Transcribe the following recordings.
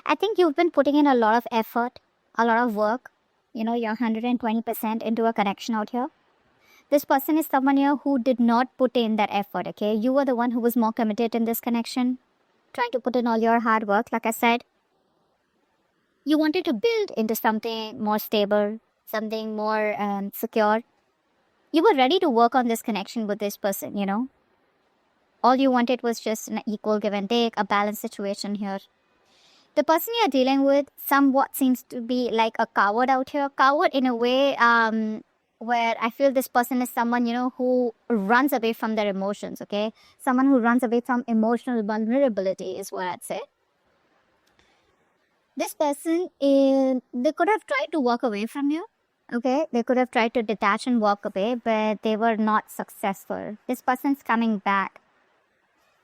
I think you've been putting in a lot of effort, a lot of work. You're 120% into a connection out here. This person is someone here who did not put in that effort, okay? You were the one who was more committed in this connection, trying to put in all your hard work, like I said. You wanted to build into something more stable, something more secure. You were ready to work on this connection with this person. All you wanted was just an equal give and take, a balanced situation here. The person you're dealing with somewhat seems to be like a coward out here. Coward in a way where I feel this person is someone, who runs away from their emotions, okay? Someone who runs away from emotional vulnerability is what I'd say. This person, they could have tried to walk away from you, okay? They could have tried to detach and walk away, but they were not successful. This person's coming back.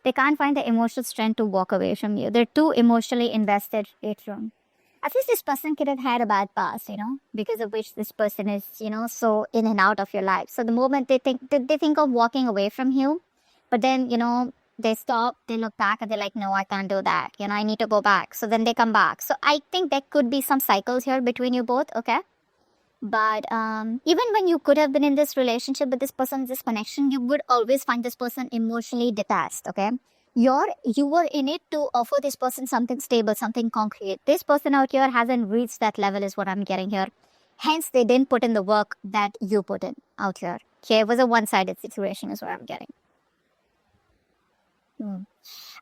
They can't find the emotional strength to walk away from you. They're too emotionally invested later on. At least this person could have had a bad past, because of which this person is, so in and out of your life. So the moment they think of walking away from you, but then, they stop, they look back and they're like, no, I can't do that. I need to go back. So then they come back. So I think there could be some cycles here between you both, okay? But even when you could have been in this relationship with this person, this connection, you would always find this person emotionally detached, okay? You were in it to offer this person something stable, something concrete. This person out here hasn't reached that level is what I'm getting here. Hence, they didn't put in the work that you put in out here. Okay, it was a one-sided situation is what I'm getting.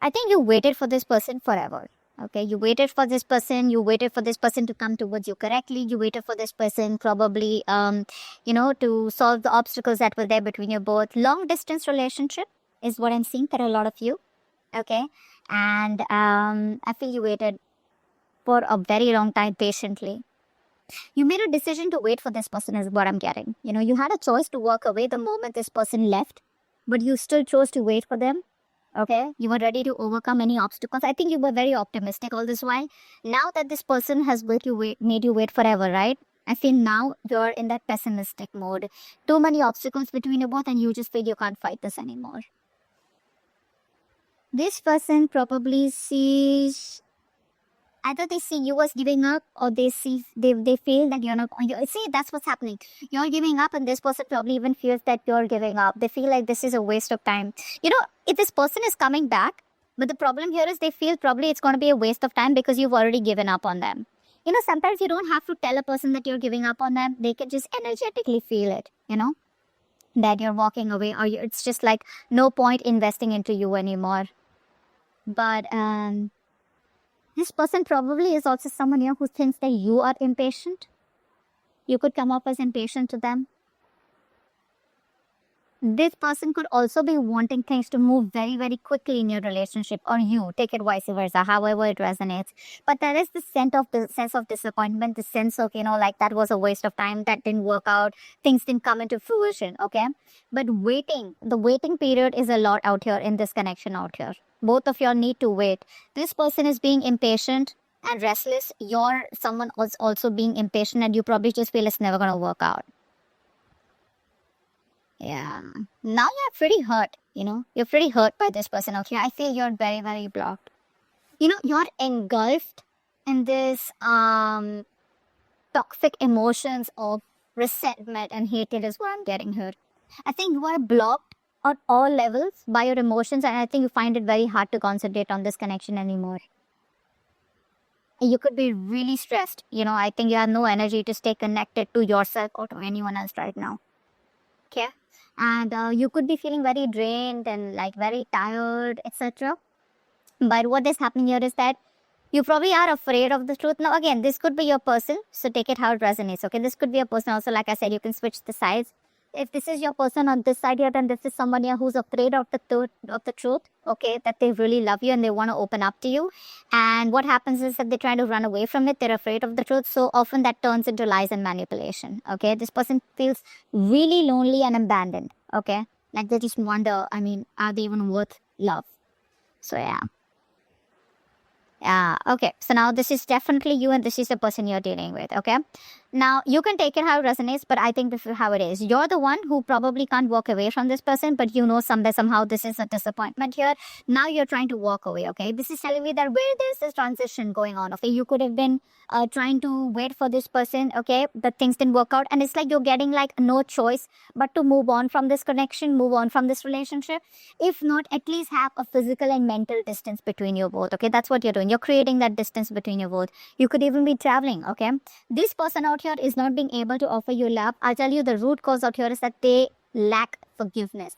I think you waited for this person forever. Okay, you waited for this person. You waited for this person to come towards you correctly. You waited for this person probably, to solve the obstacles that were there between you both. Long distance relationship is what I'm seeing for a lot of you. Okay, and I feel you waited for a very long time patiently. You made a decision to wait for this person is what I'm getting. You had a choice to walk away the moment this person left, but you still chose to wait for them. Okay, you were ready to overcome any obstacles. I think you were very optimistic all this while. Now that this person has made you wait forever, right? I feel now you're in that pessimistic mode. Too many obstacles between you both, and you just feel you can't fight this anymore. This person probably sees, either they see you as giving up, or they feel that you're not going to see. That's what's happening. You're giving up, and this person probably even feels that you're giving up. They feel like this is a waste of time. If this person is coming back, but the problem here is they feel probably it's going to be a waste of time because you've already given up on them. Sometimes you don't have to tell a person that you're giving up on them. They can just energetically feel it, that you're walking away, or it's just like no point investing into you anymore. But this person probably is also someone here who thinks that you are impatient. You could come off as impatient to them. This person could also be wanting things to move very, very quickly in your relationship, or you take it vice versa, however it resonates. But there is this sense of disappointment, the sense of, like that was a waste of time, that didn't work out, things didn't come into fruition, okay? But the waiting period is a lot out here in this connection out here. Both of you need to wait. This person is being impatient and restless. You're someone else also being impatient, and you probably just feel it's never going to work out. Yeah. Now you're pretty hurt, You're pretty hurt by this person out here. I feel you're very, very blocked. You're engulfed in this toxic emotions of resentment and hatred is what I'm getting here. I think you are blocked on all levels by your emotions, and I think you find it very hard to concentrate on this connection anymore. You could be really stressed. I think you have no energy to stay connected to yourself or to anyone else right now. Okay? And you could be feeling very drained and like very tired, etc. But what is happening here is that you probably are afraid of the truth. Now, again, this could be your person, so take it how it resonates, okay? This could be a person also, like I said, you can switch the sides. If this is your person on this side here, then this is someone here who's afraid of the truth, okay? That they really love you and they want to open up to you. And what happens is that they try to run away from it. They're afraid of the truth. So often that turns into lies and manipulation, okay? This person feels really lonely and abandoned, okay? Like they just wonder, are they even worth love? So, yeah. Yeah, okay. So now this is definitely you and this is the person you're dealing with, okay? Now, you can take it how it resonates, but I think this is how it is. You're the one who probably can't walk away from this person, but you know somewhere, somehow this is a disappointment here. Now you're trying to walk away, okay? This is telling me that where there's this transition going on, okay? You could have been trying to wait for this person, okay? But things didn't work out. And it's like you're getting like no choice but to move on from this connection, move on from this relationship. If not, at least have a physical and mental distance between you both, okay? That's what you're doing. You're creating that distance between you both. You could even be traveling, okay? This person out here is not being able to offer you love. I'll tell you the root cause out here is that they lack forgiveness.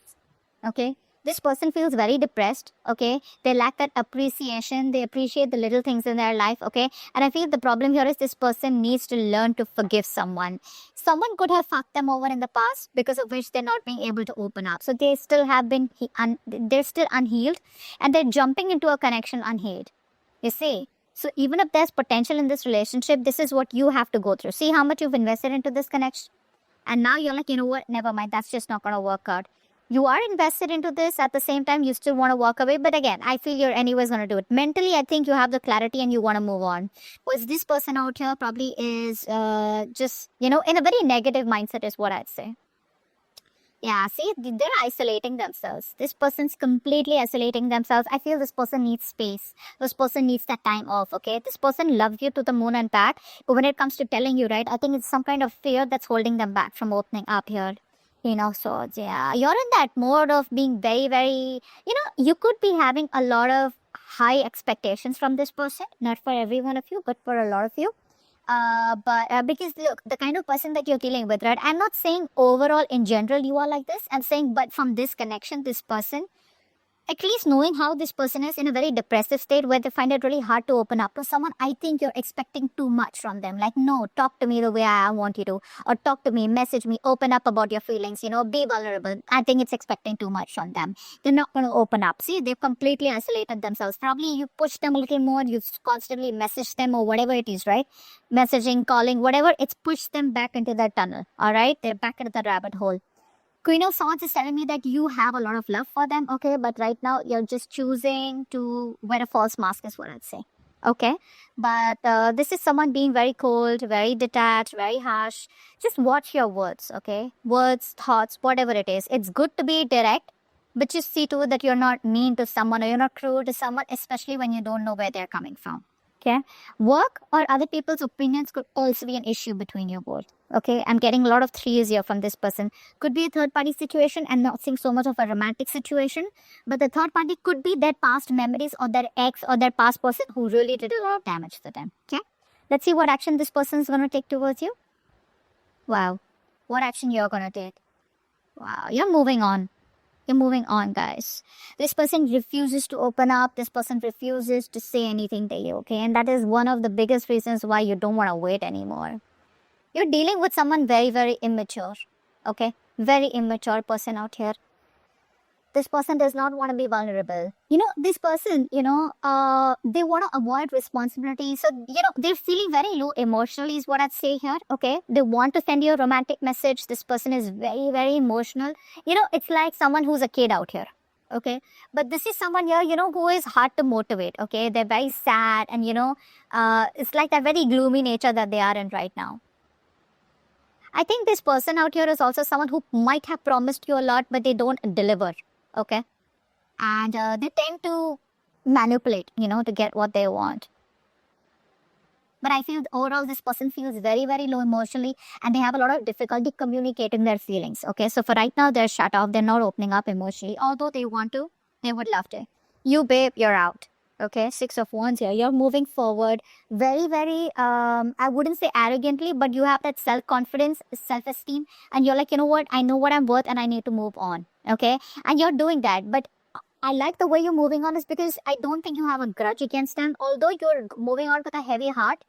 Okay. This person feels very depressed. Okay. They lack that appreciation. They appreciate the little things in their life. Okay. And I feel the problem here is this person needs to learn to forgive someone. Someone could have fucked them over in the past because of which they're not being able to open up. So they still have been, they're still unhealed and they're jumping into a connection unhealed. You see? So even if there's potential in this relationship, this is what you have to go through. See how much you've invested into this connection. And now you're like, you know what? Never mind. That's just not going to work out. You are invested into this. At the same time, you still want to walk away. But again, I feel you're anyways going to do it. Mentally, I think you have the clarity and you want to move on. Whereas this person out here probably is just, in a very negative mindset is what I'd say. Yeah, see, they're isolating themselves. This person's completely isolating themselves. I feel this person needs space. This person needs that time off, okay? This person loves you to the moon and back. But when it comes to telling you, right, I think it's some kind of fear that's holding them back from opening up here. So, yeah, you're in that mode of being very, very, you could be having a lot of high expectations from this person. Not for every one of you, but for a lot of you. But because look, the kind of person that you're dealing with, right? I'm not saying overall in general you are like this. I'm saying, but from this connection, this person, at least knowing how this person is in a very depressive state where they find it really hard to open up to someone, I think you're expecting too much from them. Like, no, talk to me the way I want you to, or talk to me, message me, open up about your feelings, be vulnerable. I think it's expecting too much from them. They're not going to open up. See, they've completely isolated themselves. Probably you push them a little more, you constantly message them or whatever it is, right? Messaging, calling, whatever, it's pushed them back into that tunnel, all right? They're back into the rabbit hole. Queen of Swords is telling me that you have a lot of love for them, okay? But right now, you're just choosing to wear a false mask is what I'd say, okay? But this is someone being very cold, very detached, very harsh. Just watch your words, okay? Words, thoughts, whatever it is. It's good to be direct, but just see to it that you're not mean to someone or you're not cruel to someone, especially when you don't know where they're coming from. Okay, work or other people's opinions could also be an issue between you both. Okay, I'm getting a lot of threes here from this person. Could be a third party situation and not seeing so much of a romantic situation. But the third party could be their past memories or their ex or their past person who really did a lot of damage to them. Okay, let's see what action this person is going to take towards you. Wow, what action you're going to take? Wow, you're moving on. You're moving on, guys. This person refuses to open up. This person refuses to say anything to you, okay? And that is one of the biggest reasons why you don't want to wait anymore. You're dealing with someone very, very immature, okay? Very immature person out here. This person does not want to be vulnerable. This person, they want to avoid responsibility. So, they're feeling very low emotionally is what I'd say here, okay? They want to send you a romantic message. This person is very, very emotional. It's like someone who's a kid out here, okay? But this is someone here, who is hard to motivate, okay? They're very sad and, it's like that very gloomy nature that they are in right now. I think this person out here is also someone who might have promised you a lot, but they don't deliver. Okay, and they tend to manipulate, to get what they want. But I feel overall this person feels very, very low emotionally and they have a lot of difficulty communicating their feelings. Okay, so for right now, they're shut off. They're not opening up emotionally. Although they want to, they would love to. You, babe, you're out. Okay, 6 of Wands here. You're moving forward very, very, I wouldn't say arrogantly, but you have that self-confidence, self-esteem. And you're like, you know what? I know what I'm worth and I need to move on. Okay, and you're doing that. But I like the way you're moving on is because I don't think you have a grudge against them. Although you're moving on with a heavy heart,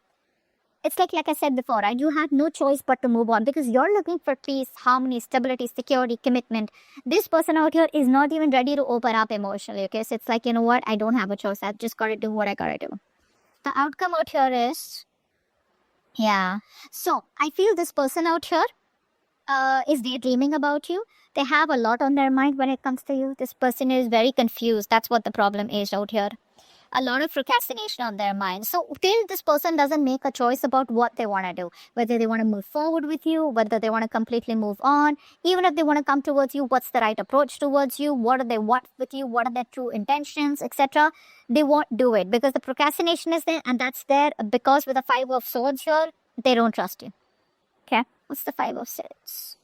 it's like I said before, right? You have no choice but to move on because you're looking for peace, harmony, stability, security, commitment. This person out here is not even ready to open up emotionally, okay? So it's like, you know what? I don't have a choice. I've just got to do what I got to do. The outcome out here is, yeah. So I feel this person out here is daydreaming about you. They have a lot on their mind when it comes to you. This person is very confused. That's what the problem is out here. a lot of procrastination on their mind. So till this person doesn't make a choice about what they want to do, whether they want to move forward with you, whether they want to completely move on, even if they want to come towards you, what's the right approach towards you, what do they want with you, what are their true intentions, etc., they won't do it because the procrastination is there, and that's there because with the Five of Swords here, they don't trust you. Okay, what's the Five of Swords?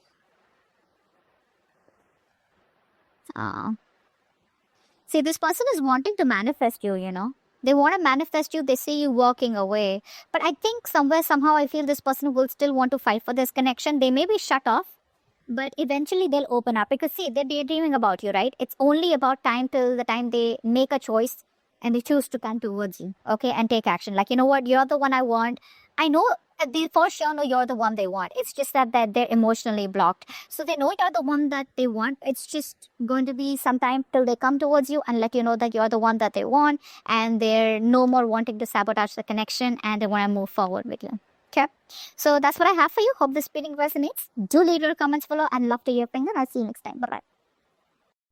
See, this person is wanting to manifest you, you know. They want to manifest you. They see you walking away. But I think somewhere, somehow, I feel this person will still want to fight for this connection. They may be shut off, but eventually they'll open up. Because, see, they're daydreaming about you, right? It's only about time till the time they make a choice and they choose to come towards you, okay, and take action. Like, you know what? You're the one I want. I know they for sure know you're the one they want. It's just that they're emotionally blocked. So they know you're the one that they want. It's just going to be some time till they come towards you and let you know that you're the one that they want. And they're no more wanting to sabotage the connection and they want to move forward with you. Okay. So that's what I have for you. Hope this reading resonates. Do leave your comments below and love to hear your opinion. I'll see you next time. Bye-bye.